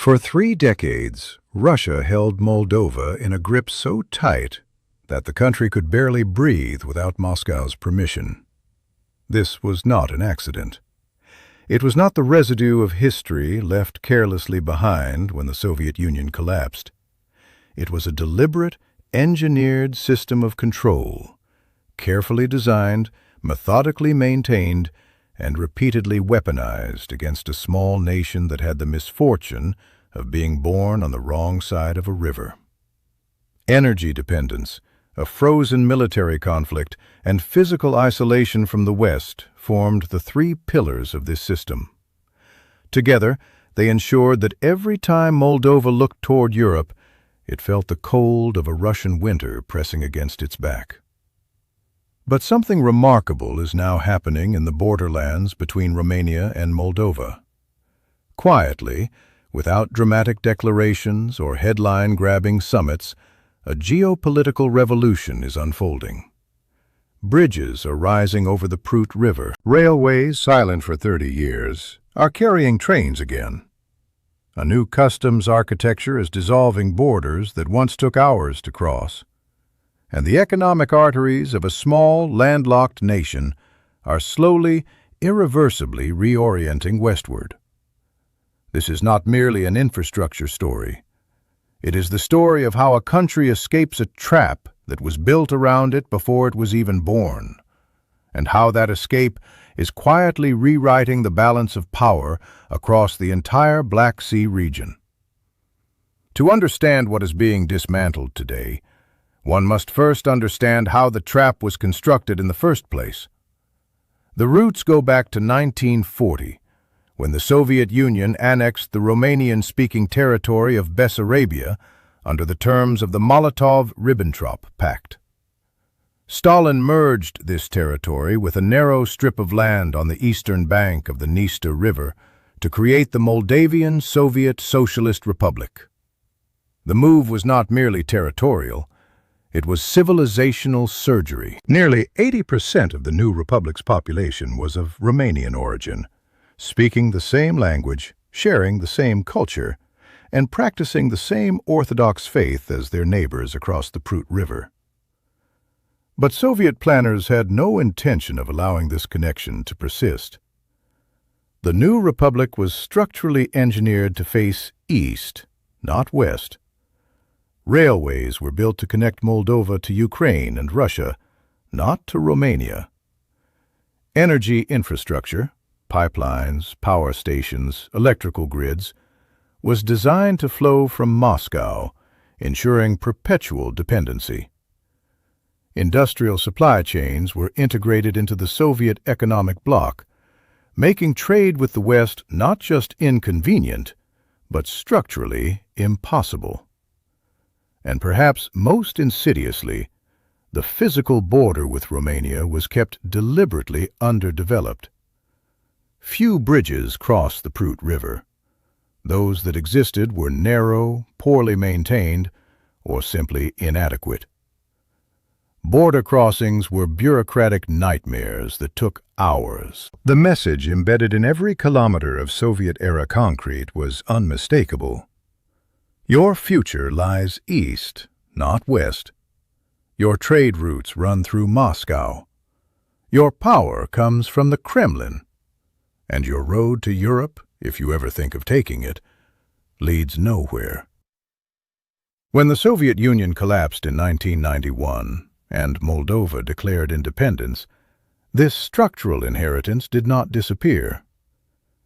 For 3 decades, Russia held Moldova in a grip so tight that the country could barely breathe without Moscow's permission. This was not an accident. It was not the residue of history left carelessly behind when the Soviet Union collapsed. It was a deliberate, engineered system of control, carefully designed, methodically maintained, and repeatedly weaponized against a small nation that had the misfortune of being born on the wrong side of a river. Energy dependence, a frozen military conflict, and physical isolation from the West formed the 3 pillars of this system. Together, they ensured that every time Moldova looked toward Europe, it felt the cold of a Russian winter pressing against its back. But something remarkable is now happening in the borderlands between Romania and Moldova. Quietly, without dramatic declarations or headline-grabbing summits, a geopolitical revolution is unfolding. Bridges are rising over the Prut River. Railways, silent for 30 years, are carrying trains again. A new customs architecture is dissolving borders that once took hours to cross. And the economic arteries of a small, landlocked nation are slowly, irreversibly reorienting westward. This is not merely an infrastructure story. It is the story of how a country escapes a trap that was built around it before it was even born, and how that escape is quietly rewriting the balance of power across the entire Black Sea region. To understand what is being dismantled today, one must first understand how the trap was constructed in the first place. The roots go back to 1940, when the Soviet Union annexed the Romanian-speaking territory of Bessarabia under the terms of the Molotov-Ribbentrop Pact. Stalin merged this territory with a narrow strip of land on the eastern bank of the Dniester River to create the Moldavian Soviet Socialist Republic. The move was not merely territorial. It was civilizational surgery. Nearly 80% of the new republic's population was of Romanian origin, speaking the same language, sharing the same culture, and practicing the same Orthodox faith as their neighbors across the Prut River. But Soviet planners had no intention of allowing this connection to persist. The new republic was structurally engineered to face east, not west. Railways were built to connect Moldova to Ukraine and Russia, not to Romania. Energy infrastructure, pipelines, power stations, electrical grids, was designed to flow from Moscow, ensuring perpetual dependency. Industrial supply chains were integrated into the Soviet economic bloc, making trade with the West not just inconvenient, but structurally impossible. And perhaps most insidiously, the physical border with Romania was kept deliberately underdeveloped. Few bridges crossed the Prut River. Those that existed were narrow, poorly maintained, or simply inadequate. Border crossings were bureaucratic nightmares that took hours. The message embedded in every kilometer of Soviet-era concrete was unmistakable. Your future lies east, not west. Your trade routes run through Moscow. Your power comes from the Kremlin. And your road to Europe, if you ever think of taking it, leads nowhere. When the Soviet Union collapsed in 1991 and Moldova declared independence, this structural inheritance did not disappear.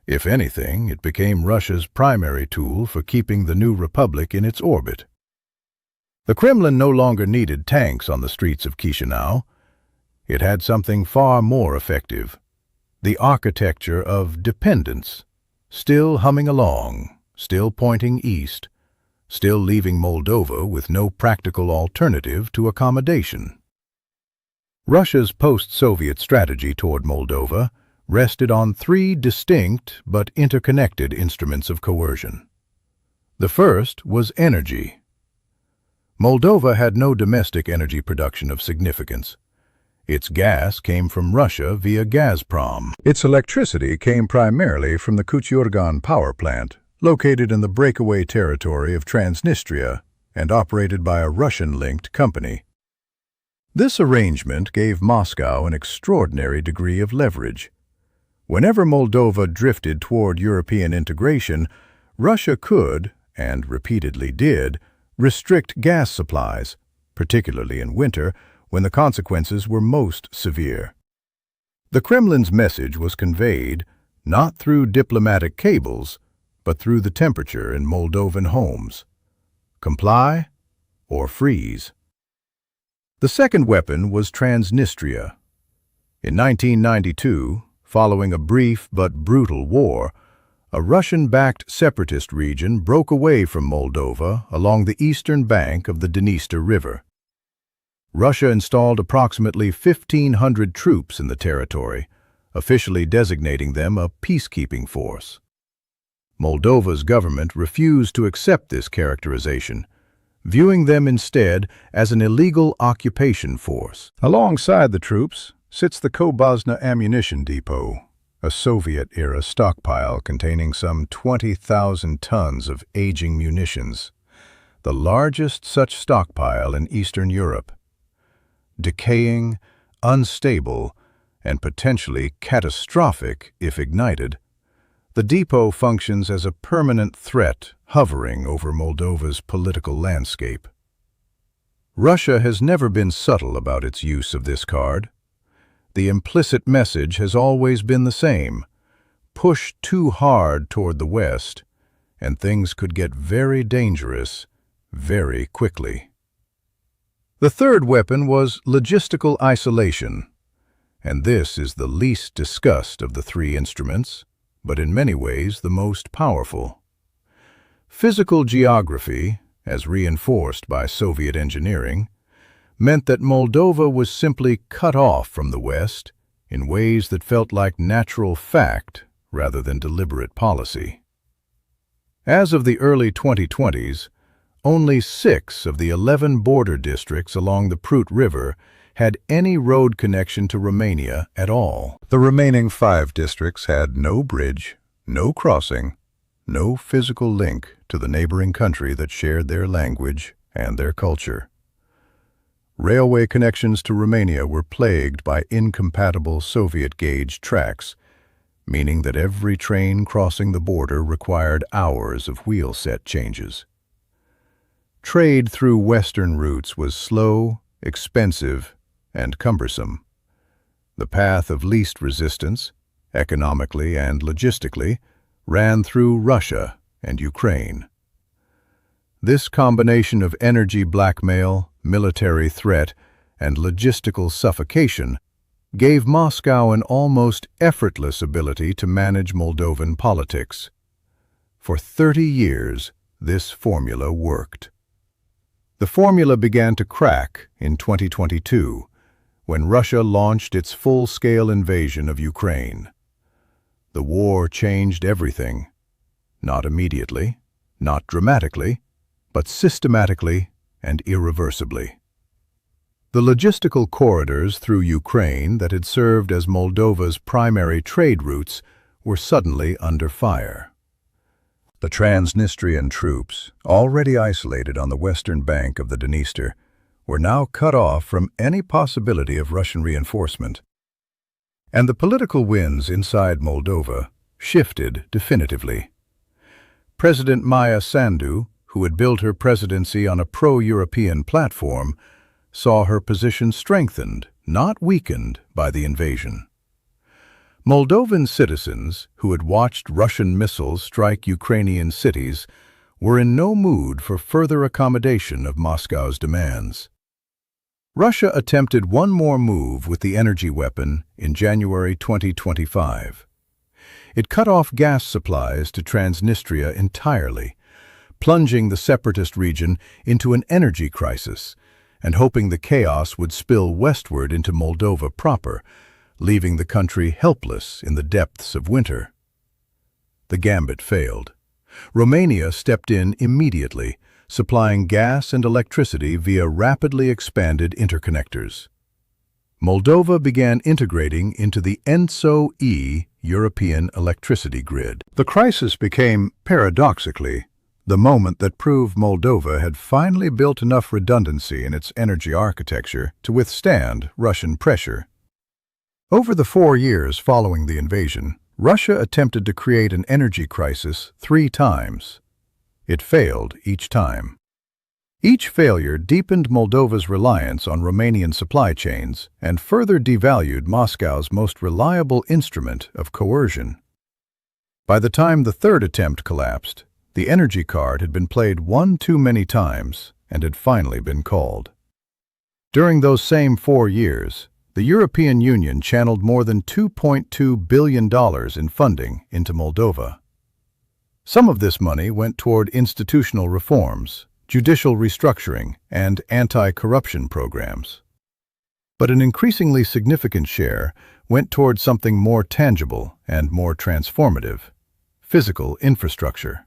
If anything, it became Russia's primary tool for keeping the new republic in its orbit. The Kremlin no longer needed tanks on the streets of Chisinau. It had something far more effective: the architecture of dependence, still humming along, still pointing east, still leaving Moldova with no practical alternative to accommodation. Russia's post-Soviet strategy toward Moldova rested on 3 distinct but interconnected instruments of coercion. The first was energy. Moldova had no domestic energy production of significance. Its gas came from Russia via Gazprom. Its electricity came primarily from the Kuchurgan power plant, located in the breakaway territory of Transnistria and operated by a Russian-linked company. This arrangement gave Moscow an extraordinary degree of leverage. Whenever Moldova drifted toward European integration, Russia could, and repeatedly did, restrict gas supplies, particularly in winter, when the consequences were most severe. The Kremlin's message was conveyed not through diplomatic cables, but through the temperature in Moldovan homes. Comply or freeze. The second weapon was Transnistria. In 1992, following a brief but brutal war, a Russian-backed separatist region broke away from Moldova along the eastern bank of the Dniester River. Russia installed approximately 1,500 troops in the territory, officially designating them a peacekeeping force. Moldova's government refused to accept this characterization, viewing them instead as an illegal occupation force. Alongside the troops sits the Kobazna Ammunition Depot, a Soviet-era stockpile containing some 20,000 tons of aging munitions, the largest such stockpile in Eastern Europe. Decaying, unstable, and potentially catastrophic if ignited, the depot functions as a permanent threat hovering over Moldova's political landscape. Russia has never been subtle about its use of this card. The implicit message has always been the same: push too hard toward the West, and things could get very dangerous very quickly. The third weapon was logistical isolation, and this is the least discussed of the three instruments, but in many ways the most powerful. Physical geography, as reinforced by Soviet engineering, meant that Moldova was simply cut off from the West in ways that felt like natural fact rather than deliberate policy. As of the early 2020s, only 6 of the 11 border districts along the Prut River had any road connection to Romania at all. The remaining 5 districts had no bridge, no crossing, no physical link to the neighboring country that shared their language and their culture. Railway connections to Romania were plagued by incompatible Soviet-gauge tracks, meaning that every train crossing the border required hours of wheel set changes. Trade through Western routes was slow, expensive, and cumbersome. The path of least resistance, economically and logistically, ran through Russia and Ukraine. This combination of energy blackmail, military threat, and logistical suffocation gave Moscow an almost effortless ability to manage Moldovan politics. For 30 years, this formula worked. The formula began to crack in 2022, when Russia launched its full-scale invasion of Ukraine. The war changed everything, not immediately, not dramatically, but systematically and irreversibly. The logistical corridors through Ukraine that had served as Moldova's primary trade routes were suddenly under fire. The Transnistrian troops, already isolated on the western bank of the Dniester, were now cut off from any possibility of Russian reinforcement. And the political winds inside Moldova shifted definitively. President Maia Sandu, who had built her presidency on a pro-European platform, saw her position strengthened, not weakened, by the invasion. Moldovan citizens, who had watched Russian missiles strike Ukrainian cities, were in no mood for further accommodation of Moscow's demands. Russia attempted one more move with the energy weapon in January 2025. It cut off gas supplies to Transnistria entirely, plunging the separatist region into an energy crisis and hoping the chaos would spill westward into Moldova proper, leaving the country helpless in the depths of winter. The gambit failed. Romania stepped in immediately, supplying gas and electricity via rapidly expanded interconnectors. Moldova began integrating into the ENTSO-E European electricity grid. The crisis became, paradoxically, the moment that proved Moldova had finally built enough redundancy in its energy architecture to withstand Russian pressure. Over the 4 years following the invasion, Russia attempted to create an energy crisis 3 times. It failed each time. Each failure deepened Moldova's reliance on Romanian supply chains and further devalued Moscow's most reliable instrument of coercion. By the time the 3rd attempt collapsed, the energy card had been played 1 too many times and had finally been called. During those same 4 years, the European Union channeled more than $2.2 billion in funding into Moldova. Some of this money went toward institutional reforms, judicial restructuring, and anti-corruption programs. But an increasingly significant share went toward something more tangible and more transformative: physical infrastructure.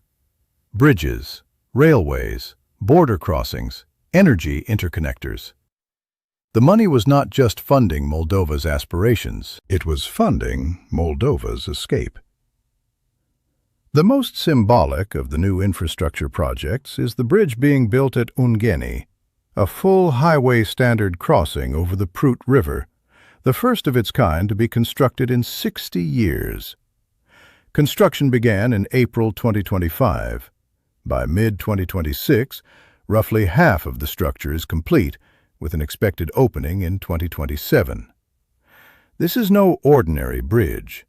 Bridges, railways, border crossings, energy interconnectors. The money was not just funding Moldova's aspirations, it was funding Moldova's escape. The most symbolic of the new infrastructure projects is the bridge being built at Ungheni, a full highway standard crossing over the Prut River, the first of its kind to be constructed in 60 years. Construction began in April 2025. By mid-2026, roughly half of the structure is complete, with an expected opening in 2027. This is no ordinary bridge.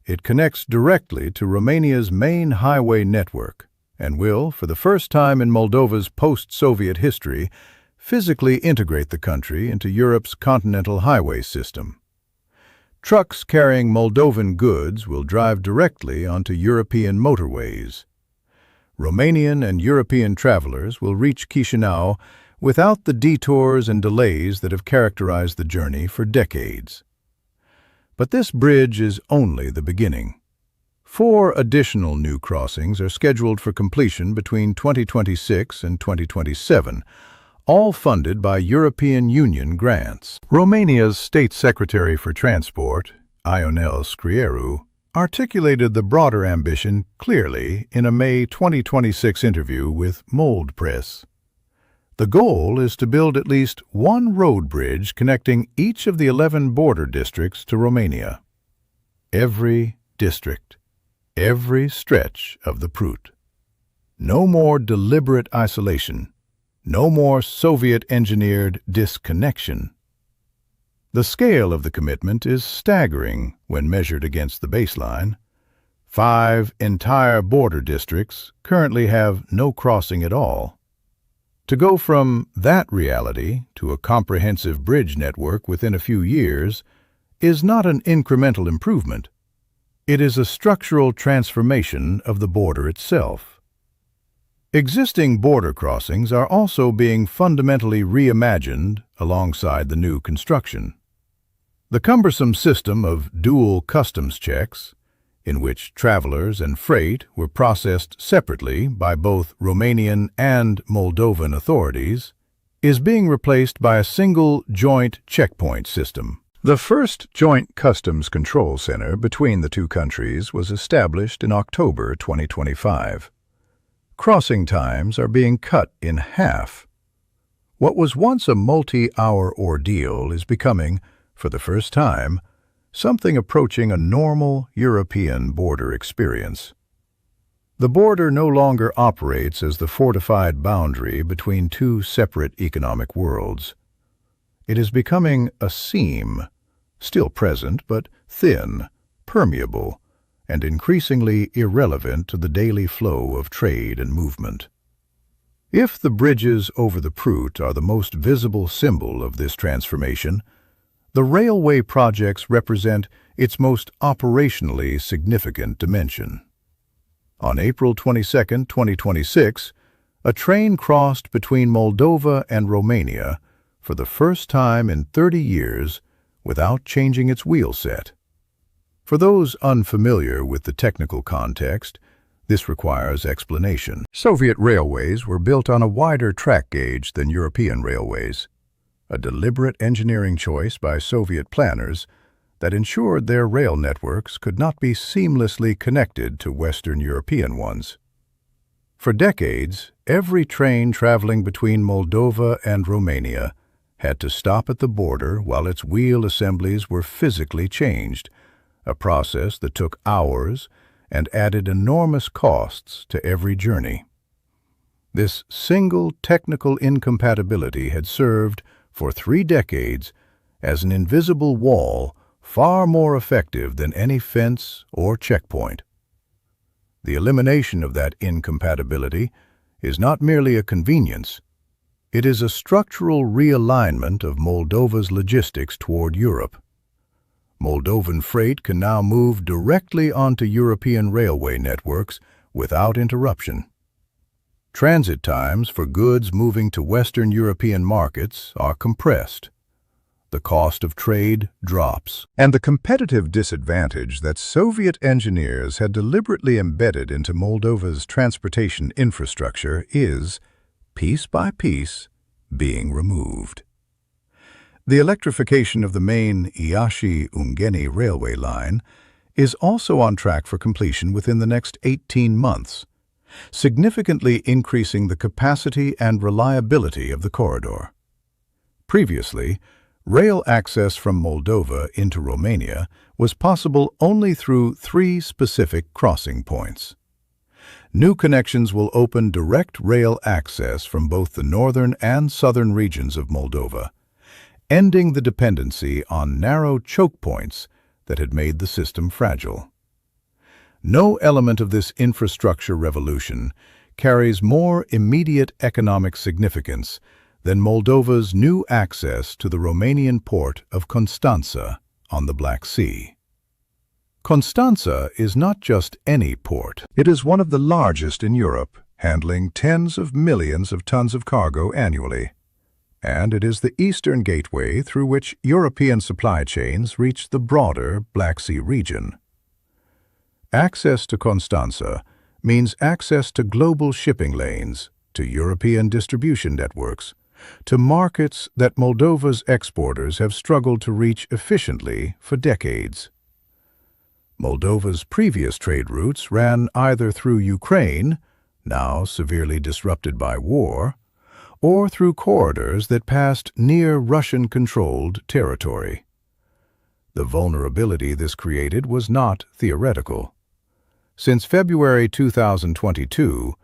It connects directly to Romania's main highway network and will, for the first time in Moldova's post-Soviet history, physically integrate the country into Europe's continental highway system. Trucks carrying Moldovan goods will drive directly onto European motorways. Romanian and European travelers will reach Chișinău without the detours and delays that have characterized the journey for decades. But this bridge is only the beginning. 4 additional new crossings are scheduled for completion between 2026 and 2027, all funded by European Union grants. Romania's State Secretary for Transport, Ionel Scrieru, articulated the broader ambition clearly in a May 2026 interview with Mold Press. The goal is to build at least 1 road bridge connecting each of the 11 border districts to Romania. Every district, every stretch of the Prut. No more deliberate isolation, no more Soviet-engineered disconnection. The scale of the commitment is staggering when measured against the baseline. 5 entire border districts currently have no crossing at all. To go from that reality to a comprehensive bridge network within a few years is not an incremental improvement. It is a structural transformation of the border itself. Existing border crossings are also being fundamentally reimagined alongside the new construction. The cumbersome system of dual customs checks, in which travelers and freight were processed separately by both Romanian and Moldovan authorities, is being replaced by a single joint checkpoint system. The first joint customs control center between the 2 countries was established in October 2025. Crossing times are being cut in half. What was once a multi-hour ordeal is becoming, for the first time, something approaching a normal European border experience. The border no longer operates as the fortified boundary between 2 separate economic worlds. It is becoming a seam, still present but thin, permeable, and increasingly irrelevant to the daily flow of trade and movement. If the bridges over the Prut are the most visible symbol of this transformation, the railway projects represent its most operationally significant dimension. On April 22, 2026, a train crossed between Moldova and Romania for the first time in 30 years without changing its wheel set. For those unfamiliar with the technical context, this requires explanation. Soviet railways were built on a wider track gauge than European railways. a deliberate engineering choice by Soviet planners that ensured their rail networks could not be seamlessly connected to Western European ones. For decades, every train traveling between Moldova and Romania had to stop at the border while its wheel assemblies were physically changed, a process that took hours and added enormous costs to every journey. This single technical incompatibility had served for 3 decades as an invisible wall far more effective than any fence or checkpoint. The elimination of that incompatibility is not merely a convenience, it is a structural realignment of Moldova's logistics toward Europe. Moldovan freight can now move directly onto European railway networks without interruption. Transit times for goods moving to Western European markets are compressed. The cost of trade drops. And the competitive disadvantage that Soviet engineers had deliberately embedded into Moldova's transportation infrastructure is, piece by piece, being removed. The electrification of the main Iași-Ungheni railway line is also on track for completion within the next 18 months, significantly increasing the capacity and reliability of the corridor. Previously, rail access from Moldova into Romania was possible only through 3 specific crossing points. New connections will open direct rail access from both the northern and southern regions of Moldova, ending the dependency on narrow choke points that had made the system fragile. No element of this infrastructure revolution carries more immediate economic significance than Moldova's new access to the Romanian port of Constanța on the Black Sea. Constanța is not just any port. It is one of the largest in Europe, handling tens of millions of tons of cargo annually. And it is the eastern gateway through which European supply chains reach the broader Black Sea region. Access to Constanța means access to global shipping lanes, to European distribution networks, to markets that Moldova's exporters have struggled to reach efficiently for decades. Moldova's previous trade routes ran either through Ukraine, now severely disrupted by war, or through corridors that passed near Russian-controlled territory. The vulnerability this created was not theoretical. Since February 2022,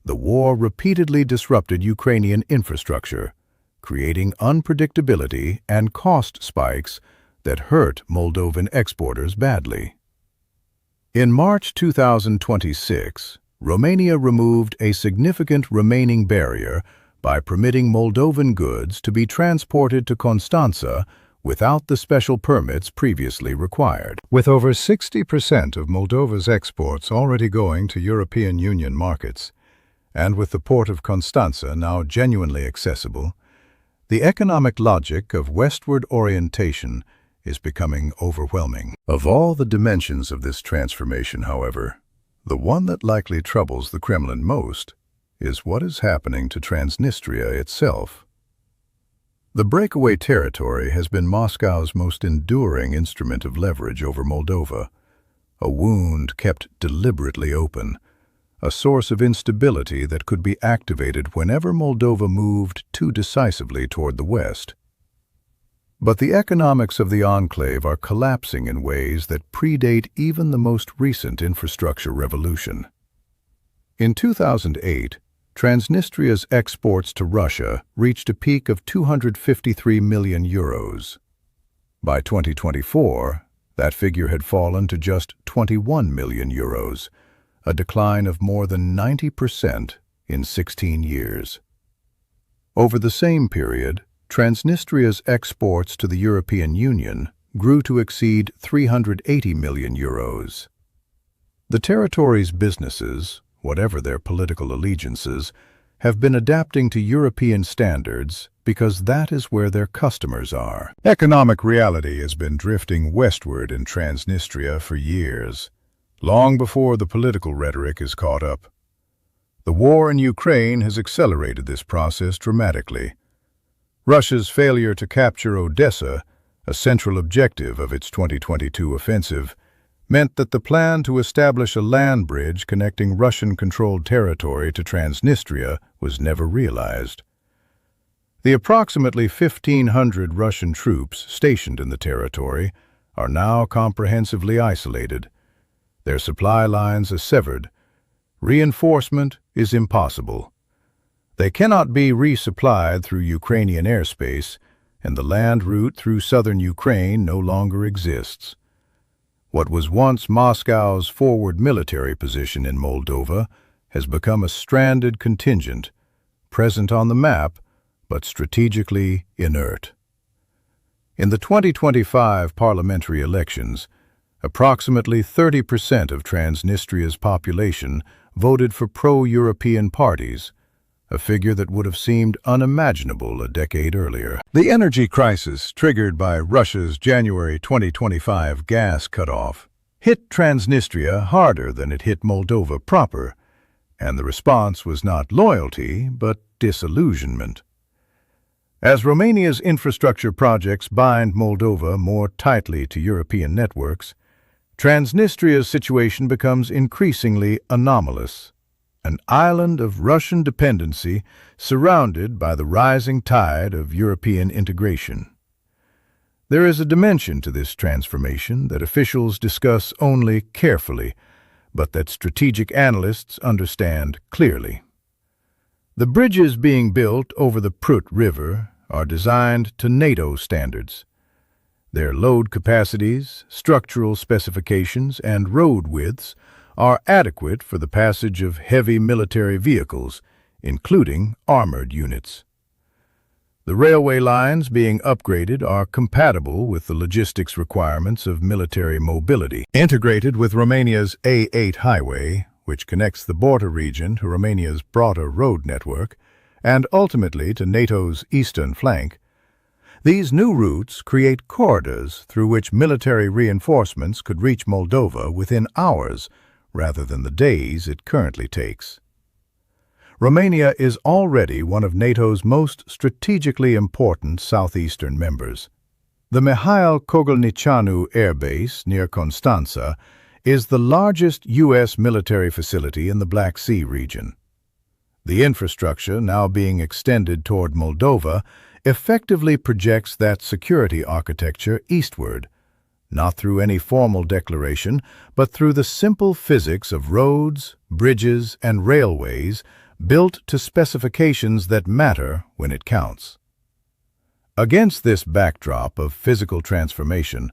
the war repeatedly disrupted Ukrainian infrastructure, creating unpredictability and cost spikes that hurt Moldovan exporters badly. In March 2026, Romania removed a significant remaining barrier by permitting Moldovan goods to be transported to Constanța without the special permits previously required. With over 60% of Moldova's exports already going to European Union markets, and with the port of Constanța now genuinely accessible, the economic logic of westward orientation is becoming overwhelming. Of all the dimensions of this transformation, however, the one that likely troubles the Kremlin most is what is happening to Transnistria itself. The breakaway territory has been Moscow's most enduring instrument of leverage over Moldova, a wound kept deliberately open, a source of instability that could be activated whenever Moldova moved too decisively toward the west. But the economics of the enclave are collapsing in ways that predate even the most recent infrastructure revolution. In 2008, Transnistria's exports to Russia reached a peak of 253 million euros. By 2024, that figure had fallen to just 21 million euros, a decline of more than 90% in 16 years. Over the same period, Transnistria's exports to the European Union grew to exceed 380 million euros. The territory's businesses, whatever their political allegiances, have been adapting to European standards because that is where their customers are. Economic reality has been drifting westward in Transnistria for years, long before the political rhetoric is caught up. The war in Ukraine has accelerated this process dramatically. Russia's failure to capture Odessa, a central objective of its 2022 offensive, meant that the plan to establish a land bridge connecting Russian-controlled territory to Transnistria was never realized. The approximately 1,500 Russian troops stationed in the territory are now comprehensively isolated. Their supply lines are severed. Reinforcement is impossible. They cannot be resupplied through Ukrainian airspace, and the land route through southern Ukraine no longer exists. What was once Moscow's forward military position in Moldova has become a stranded contingent, present on the map, but strategically inert. In the 2025 parliamentary elections, approximately 30% of Transnistria's population voted for pro-European parties, a figure that would have seemed unimaginable a decade earlier. The energy crisis triggered by Russia's January 2025 gas cutoff hit Transnistria harder than it hit Moldova proper, and the response was not loyalty, but disillusionment. As Romania's infrastructure projects bind Moldova more tightly to European networks, Transnistria's situation becomes increasingly anomalous. An island of Russian dependency surrounded by the rising tide of European integration. There is a dimension to this transformation that officials discuss only carefully, but that strategic analysts understand clearly. The bridges being built over the Prut River are designed to NATO standards. Their load capacities, structural specifications, and road widths are adequate for the passage of heavy military vehicles, including armored units. The railway lines being upgraded are compatible with the logistics requirements of military mobility. Integrated with Romania's A8 highway, which connects the border region to Romania's broader road network, and ultimately to NATO's eastern flank, these new routes create corridors through which military reinforcements could reach Moldova within hours, rather than the days it currently takes. Romania is already one of NATO's most strategically important southeastern members. The Mihail Kogolnicianu Air Base near Constanța is the largest U.S. military facility in the Black Sea region. The infrastructure now being extended toward Moldova effectively projects that security architecture eastward, not through any formal declaration, but through the simple physics of roads, bridges, and railways built to specifications that matter when it counts. Against this backdrop of physical transformation,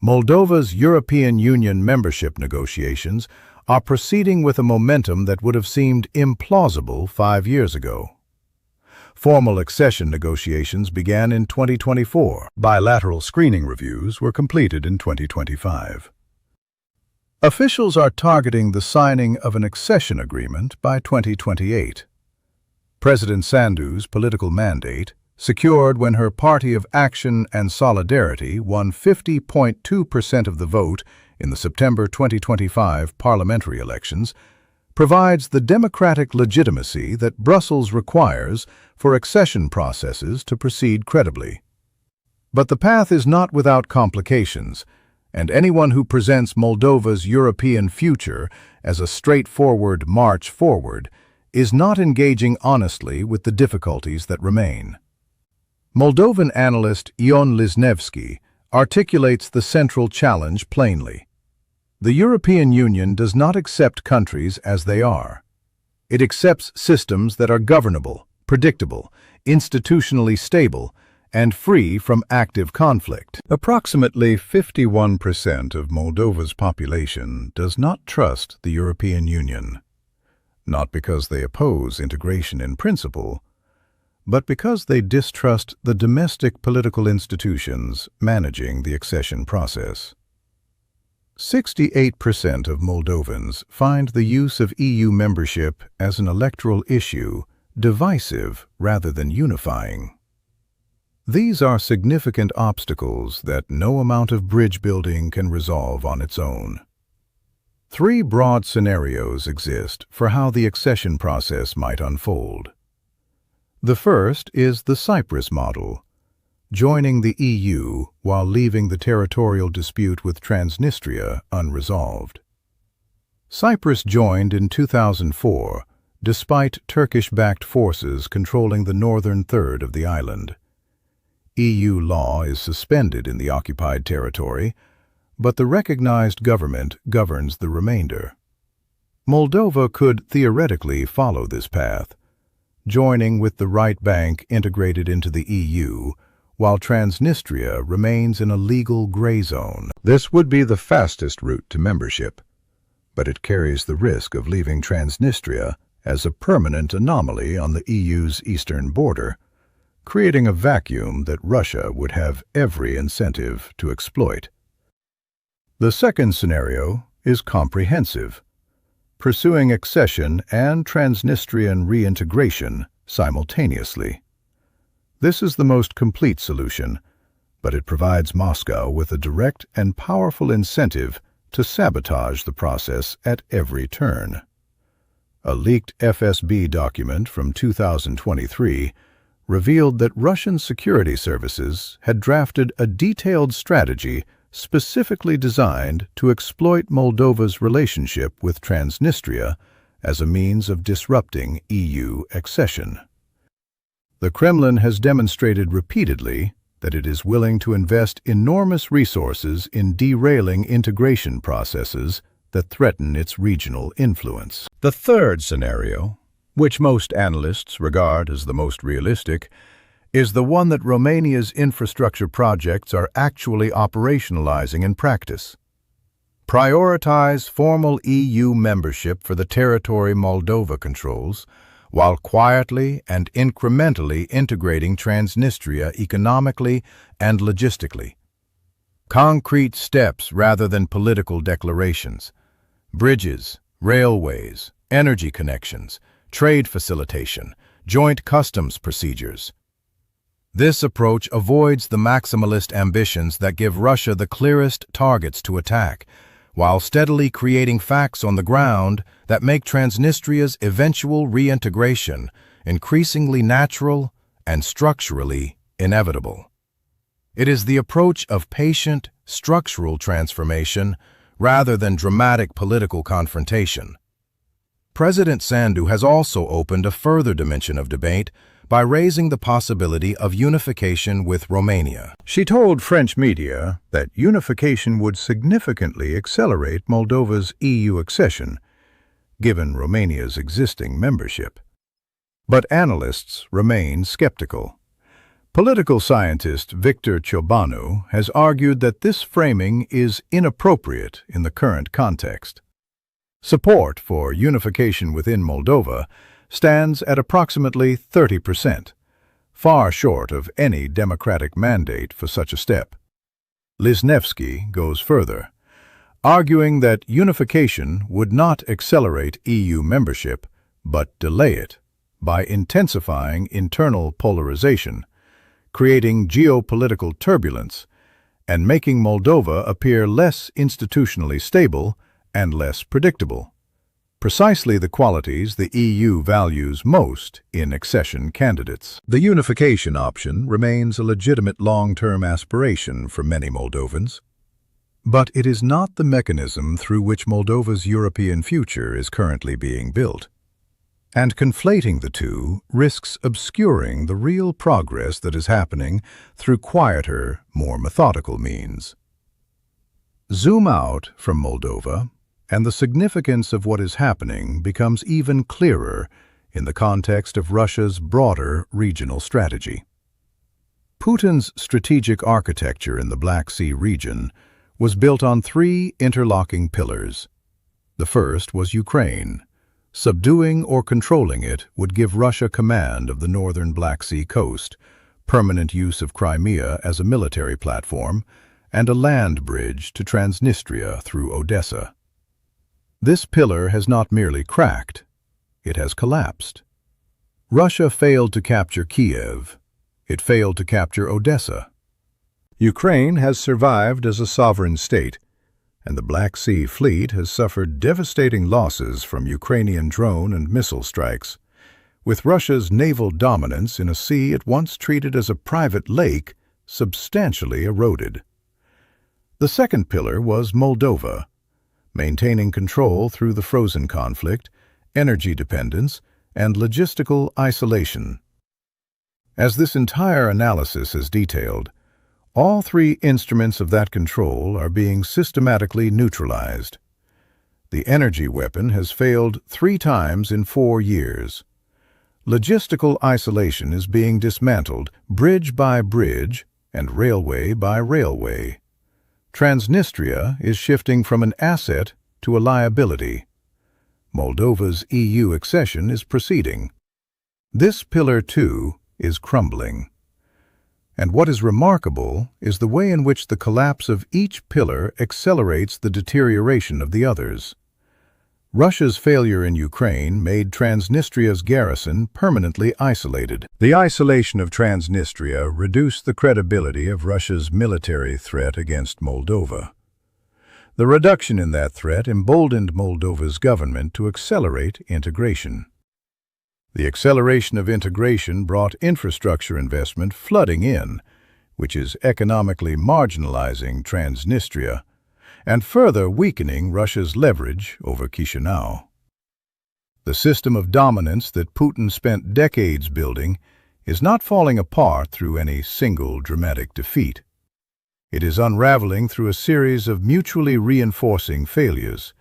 Moldova's European Union membership negotiations are proceeding with a momentum that would have seemed implausible 5 years ago. Formal accession negotiations began in 2024. Bilateral screening reviews were completed in 2025. Officials are targeting the signing of an accession agreement by 2028. President Sandu's political mandate, secured when her Party of Action and Solidarity won 50.2% of the vote in the September 2025 parliamentary elections, provides the democratic legitimacy that Brussels requires for accession processes to proceed credibly. But the path is not without complications, and anyone who presents Moldova's European future as a straightforward march forward is not engaging honestly with the difficulties that remain. Moldovan analyst Ion Lisnevski articulates the central challenge plainly. The European Union does not accept countries as they are. It accepts systems that are governable, predictable, institutionally stable, and free from active conflict. Approximately 51% of Moldova's population does not trust the European Union, not because they oppose integration in principle, but because they distrust the domestic political institutions managing the accession process. 68% of Moldovans find the use of EU membership as an electoral issue divisive rather than unifying. These are significant obstacles that no amount of bridge building can resolve on its own. 3 broad scenarios exist for how the accession process might unfold. The first is the Cyprus model, joining the EU while leaving the territorial dispute with Transnistria unresolved. Cyprus joined in 2004, despite Turkish-backed forces controlling the northern third of the island. EU law is suspended in the occupied territory, but the recognized government governs the remainder. Moldova could theoretically follow this path, joining with the right bank integrated into the EU, while Transnistria remains in a legal gray zone. This would be the fastest route to membership, but it carries the risk of leaving Transnistria as a permanent anomaly on the EU's eastern border, creating a vacuum that Russia would have every incentive to exploit. The second scenario is comprehensive, pursuing accession and Transnistrian reintegration simultaneously. This is the most complete solution, but it provides Moscow with a direct and powerful incentive to sabotage the process at every turn. A leaked FSB document from 2023 revealed that Russian security services had drafted a detailed strategy specifically designed to exploit Moldova's relationship with Transnistria as a means of disrupting EU accession. The Kremlin has demonstrated repeatedly that it is willing to invest enormous resources in derailing integration processes that threaten its regional influence. The third scenario, which most analysts regard as the most realistic, is the one that Romania's infrastructure projects are actually operationalizing in practice. Prioritize formal EU membership for the territory Moldova controls, while quietly and incrementally integrating Transnistria economically and logistically. Concrete steps rather than political declarations. Bridges, railways, energy connections, trade facilitation, joint customs procedures. This approach avoids the maximalist ambitions that give Russia the clearest targets to attack, while steadily creating facts on the ground that make Transnistria's eventual reintegration increasingly natural and structurally inevitable. It is the approach of patient, structural transformation rather than dramatic political confrontation. President Sandu has also opened a further dimension of debate by raising the possibility of unification with Romania. She told French media that unification would significantly accelerate Moldova's EU accession, given Romania's existing membership. But analysts remain skeptical. Political scientist Victor Ciobanu has argued that this framing is inappropriate in the current context. Support for unification within Moldova stands at approximately 30%, far short of any democratic mandate for such a step. Lisnevsky goes further, arguing that unification would not accelerate EU membership, but delay it by intensifying internal polarization, creating geopolitical turbulence, and making Moldova appear less institutionally stable and less predictable. Precisely the qualities the EU values most in accession candidates. The unification option remains a legitimate long-term aspiration for many Moldovans. But it is not the mechanism through which Moldova's European future is currently being built. And conflating the two risks obscuring the real progress that is happening through quieter, more methodical means. Zoom out from Moldova, and the significance of what is happening becomes even clearer in the context of Russia's broader regional strategy. Putin's strategic architecture in the Black Sea region was built on three interlocking pillars. The first was Ukraine. Subduing or controlling it would give Russia command of the northern Black Sea coast, permanent use of Crimea as a military platform, and a land bridge to Transnistria through Odessa. This pillar has not merely cracked, it has collapsed. Russia failed to capture Kiev. It failed to capture Odessa. Ukraine has survived as a sovereign state, and the Black Sea Fleet has suffered devastating losses from Ukrainian drone and missile strikes, with Russia's naval dominance in a sea it once treated as a private lake substantially eroded. The second pillar was Moldova, maintaining control through the frozen conflict, energy dependence, and logistical isolation. As this entire analysis has detailed, all three instruments of that control are being systematically neutralized. The energy weapon has failed 3 times in 4 years. Logistical isolation is being dismantled bridge by bridge and railway by railway. Transnistria is shifting from an asset to a liability. Moldova's EU accession is proceeding. This pillar, too, is crumbling. And what is remarkable is the way in which the collapse of each pillar accelerates the deterioration of the others. Russia's failure in Ukraine made Transnistria's garrison permanently isolated. The isolation of Transnistria reduced the credibility of Russia's military threat against Moldova. The reduction in that threat emboldened Moldova's government to accelerate integration. The acceleration of integration brought infrastructure investment flooding in, which is economically marginalizing Transnistria and further weakening Russia's leverage over Chisinau. The system of dominance that Putin spent decades building is not falling apart through any single dramatic defeat. It is unraveling through a series of mutually reinforcing failures,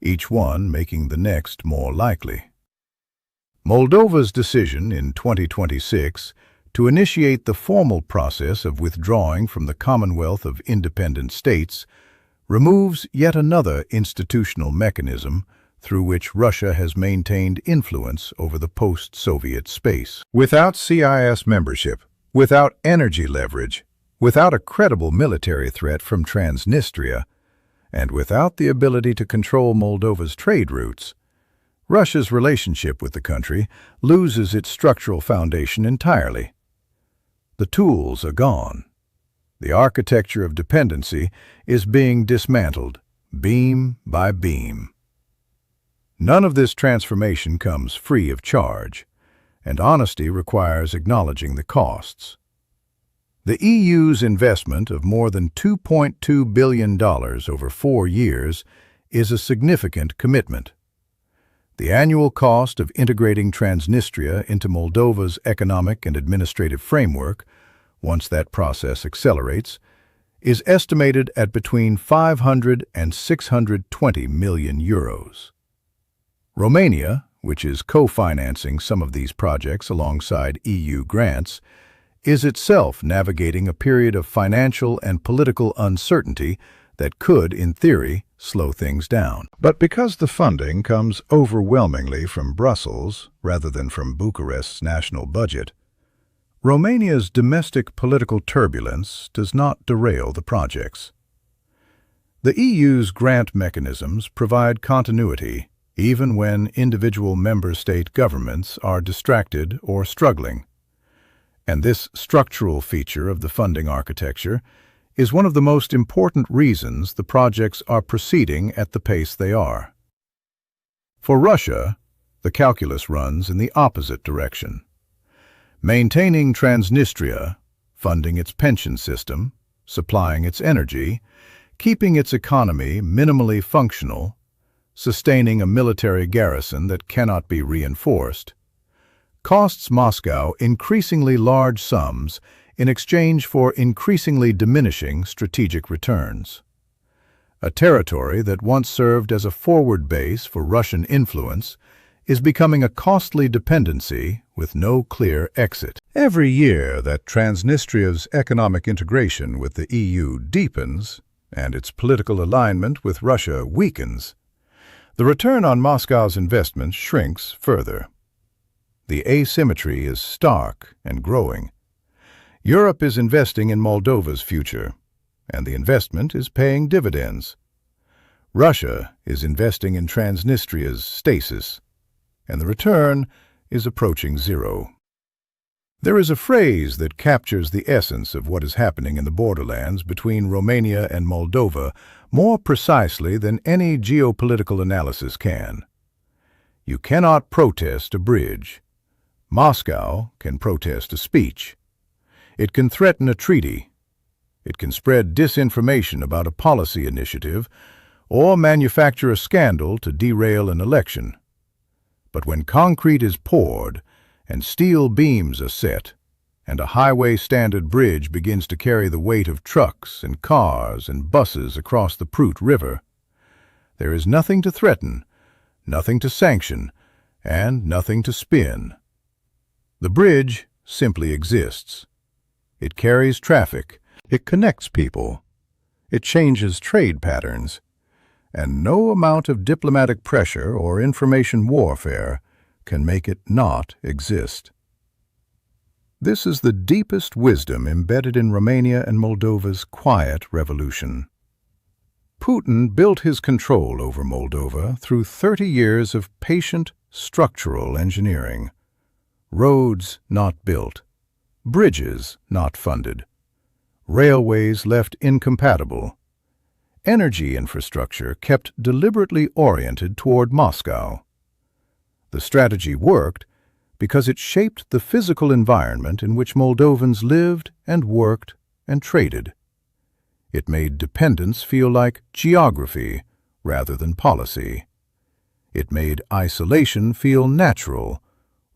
each one making the next more likely. Moldova's decision in 2026 to initiate the formal process of withdrawing from the Commonwealth of Independent States removes yet another institutional mechanism through which Russia has maintained influence over the post-Soviet space. Without CIS membership, without energy leverage, without a credible military threat from Transnistria, and without the ability to control Moldova's trade routes, Russia's relationship with the country loses its structural foundation entirely. The tools are gone. The architecture of dependency is being dismantled, beam by beam. None of this transformation comes free of charge, and honesty requires acknowledging the costs. The EU's investment of more than $2.2 billion over 4 years is a significant commitment. The annual cost of integrating Transnistria into Moldova's economic and administrative framework, once that process accelerates, is estimated at between 500 and 620 million euros. Romania, which is co-financing some of these projects alongside EU grants, is itself navigating a period of financial and political uncertainty that could, in theory, slow things down. But because the funding comes overwhelmingly from Brussels rather than from Bucharest's national budget, Romania's domestic political turbulence does not derail the projects. The EU's grant mechanisms provide continuity even when individual member state governments are distracted or struggling. And this structural feature of the funding architecture is one of the most important reasons the projects are proceeding at the pace they are. For Russia, the calculus runs in the opposite direction. Maintaining Transnistria, funding its pension system, supplying its energy, keeping its economy minimally functional, sustaining a military garrison that cannot be reinforced, costs Moscow increasingly large sums in exchange for increasingly diminishing strategic returns. A territory that once served as a forward base for Russian influence is becoming a costly dependency with no clear exit. Every year that Transnistria's economic integration with the EU deepens and its political alignment with Russia weakens, the return on Moscow's investments shrinks further. The asymmetry is stark and growing. Europe is investing in Moldova's future, and the investment is paying dividends. Russia is investing in Transnistria's stasis, and the return is approaching zero. There is a phrase that captures the essence of what is happening in the borderlands between Romania and Moldova more precisely than any geopolitical analysis can. You cannot protest a bridge. Moscow can protest a speech. It can threaten a treaty. It can spread disinformation about a policy initiative or manufacture a scandal to derail an election. But when concrete is poured and steel beams are set, and a highway standard bridge begins to carry the weight of trucks and cars and buses across the Prut River, there is nothing to threaten, nothing to sanction, and nothing to spin. The bridge simply exists. It carries traffic, it connects people, it changes trade patterns, and no amount of diplomatic pressure or information warfare can make it not exist. This is the deepest wisdom embedded in Romania and Moldova's quiet revolution. Putin built his control over Moldova through 30 years of patient, structural engineering. Roads not built, bridges not funded, railways left incompatible, energy infrastructure kept deliberately oriented toward Moscow. The strategy worked because it shaped the physical environment in which Moldovans lived and worked and traded. It made dependence feel like geography rather than policy. It made isolation feel natural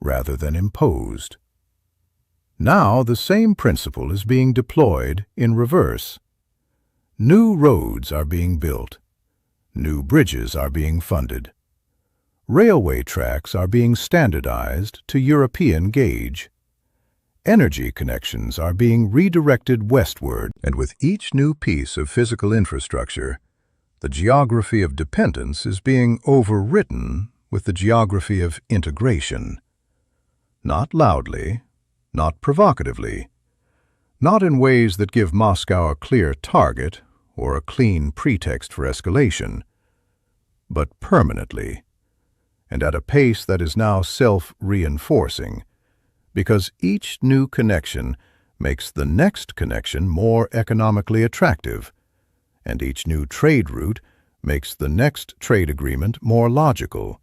rather than imposed. Now the same principle is being deployed in reverse. New roads are being built. New bridges are being funded. Railway tracks are being standardized to European gauge. Energy connections are being redirected westward, and with each new piece of physical infrastructure, the geography of dependence is being overwritten with the geography of integration. Not loudly, not provocatively, not in ways that give Moscow a clear target or a clean pretext for escalation, but permanently, and at a pace that is now self-reinforcing, because each new connection makes the next connection more economically attractive, and each new trade route makes the next trade agreement more logical,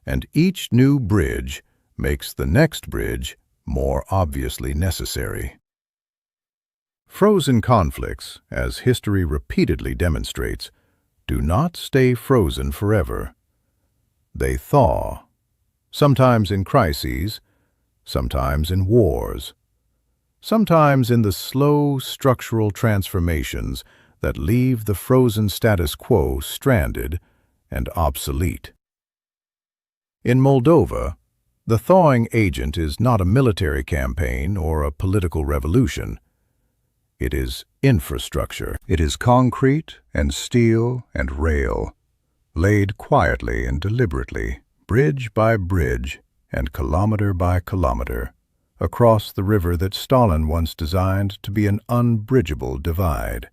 and each new bridge makes the next bridge more obviously necessary. Frozen conflicts, as history repeatedly demonstrates, do not stay frozen forever. They thaw, sometimes in crises, sometimes in wars, sometimes in the slow structural transformations that leave the frozen status quo stranded and obsolete. In Moldova, the thawing agent is not a military campaign or a political revolution. It is infrastructure. It is concrete and steel and rail, laid quietly and deliberately, bridge by bridge and kilometer by kilometer, across the river that Stalin once designed to be an unbridgeable divide.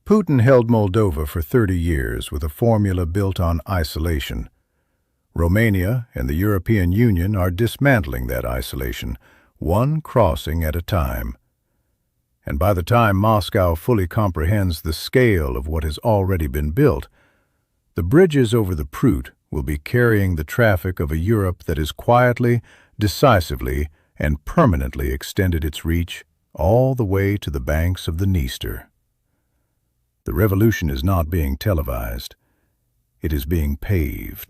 Putin held Moldova for 30 years with a formula built on isolation. Romania and the European Union are dismantling that isolation, one crossing at a time. And by the time Moscow fully comprehends the scale of what has already been built, the bridges over the Prut will be carrying the traffic of a Europe that has quietly, decisively, and permanently extended its reach all the way to the banks of the Dniester. The revolution is not being televised. It is being paved.